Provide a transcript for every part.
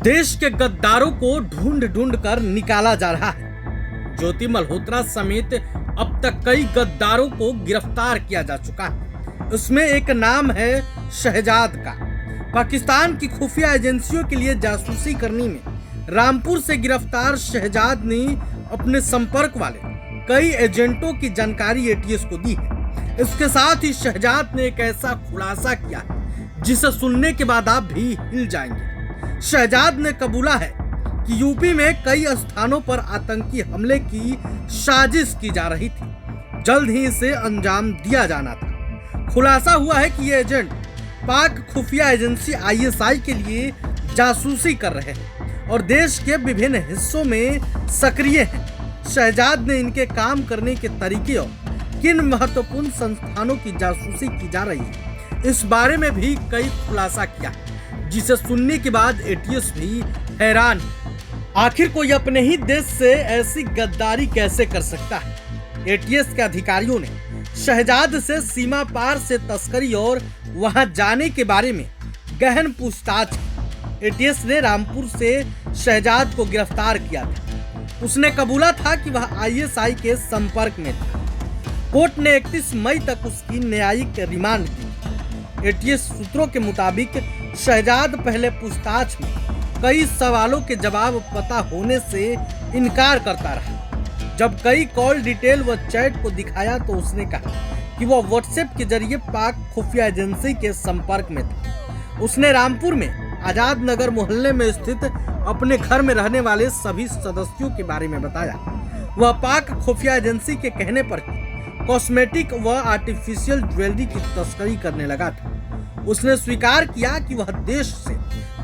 देश के गद्दारों को ढूंढ ढूंढ कर निकाला जा रहा है। ज्योति मल्होत्रा समेत अब तक कई गद्दारों को गिरफ्तार किया जा चुका है। उसमें एक नाम है शहजाद का। पाकिस्तान की खुफिया एजेंसियों के लिए जासूसी करने में रामपुर से गिरफ्तार शहजाद ने अपने संपर्क वाले कई एजेंटों की जानकारी एटीएस को दी है। इसके साथ ही शहजाद ने एक ऐसा खुलासा किया है जिसे सुनने के बाद आप भी हिल जाएंगे। शहजाद ने कबूला है कि यूपी में कई स्थानों पर आतंकी हमले की साजिश की जा रही थी। जल्द ही इसे अंजाम दिया जाना था। खुलासा हुआ है कि ये एजेंट पाक खुफिया एजेंसी आईएसआई के लिए जासूसी कर रहे हैं और देश के विभिन्न हिस्सों में सक्रिय हैं। शहजाद ने इनके काम करने के तरीके और किन महत्वपूर्ण संस्थानों की जासूसी की जा रही है, इस बारे में भी कई खुलासा किया है, जिसे सुनने के बाद एटीएस भी हैरान है। आखिर कोई अपने ही देश से ऐसी गद्दारी कैसे कर सकता है। एटीएस के अधिकारियों ने शहजाद से सीमा पार से तस्करी और वहां जाने के बारे में गहन पूछताछ की। एटीएस ने रामपुर से शहजाद को गिरफ्तार किया था। उसने कबूला था कि वह आईएसआई के संपर्क में था। कोर्ट ने 31 मई तक उसकी न्यायिक रिमांड दी। एटीएस सूत्रों के मुताबिक शहजाद पहले पूछताछ में कई सवालों के जवाब पता होने से इनकार करता रहा। जब कई कॉल डिटेल व चैट को दिखाया तो उसने कहा कि वह व्हाट्सएप के जरिए पाक खुफिया एजेंसी के संपर्क में था। उसने रामपुर में आजाद नगर मोहल्ले में स्थित अपने घर में रहने वाले सभी सदस्यों के बारे में बताया। वह पाक खुफिया एजेंसी के कहने पर कॉस्मेटिक व आर्टिफिशियल ज्वेलरी की तस्करी करने लगा था। उसने स्वीकार किया कि वह देश से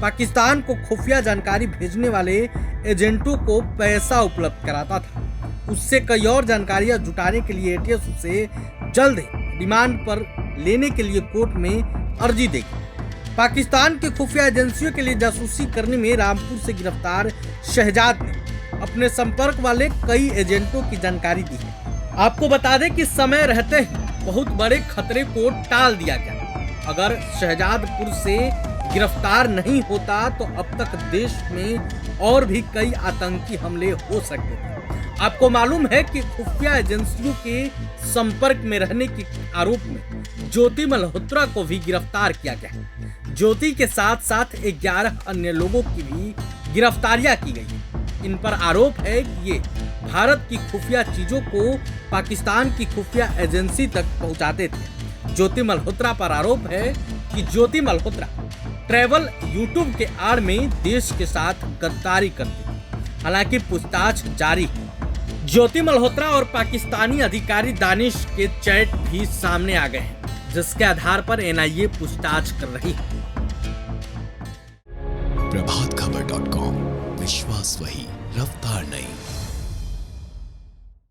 पाकिस्तान को खुफिया जानकारी भेजने वाले एजेंटों को पैसा उपलब्ध कराता था। उससे कई और जानकारियां जुटाने के लिए एटीएस उसे जल्द ही रिमांड पर लेने के लिए कोर्ट में अर्जी देगी। पाकिस्तान की खुफिया एजेंसियों के लिए जासूसी करने में रामपुर से गिरफ्तार शहजाद ने अपने संपर्क वाले कई एजेंटों की जानकारी दी है। आपको बता दें कि समय रहते ही बहुत बड़े खतरे को टाल दिया गया। अगर शहजादपुर से गिरफ्तार नहीं होता तो अब तक देश में और भी कई आतंकी हमले हो सकते थे। आपको मालूम है कि खुफिया एजेंसियों के संपर्क में रहने के आरोप में ज्योति मल्होत्रा को भी गिरफ्तार किया गया है। ज्योति के साथ साथ 11 अन्य लोगों की भी गिरफ्तारियां की गई है। इन पर आरोप है कि ये भारत की खुफिया चीजों को पाकिस्तान की खुफिया एजेंसी तक पहुंचाते थे। ज्योति मल्होत्रा पर आरोप है कि ज्योति मल्होत्रा ट्रैवल यूट्यूब के आड़ में देश के साथ गद्दारी करती थी। हालांकि पूछताछ जारी है। ज्योति मल्होत्रा और पाकिस्तानी अधिकारी दानिश के चैट भी सामने आ गए हैं, जिसके आधार पर एनआईए पूछताछ कर रही है। प्रभातखबर.com, विश्वास वही, रफ्तार नहीं।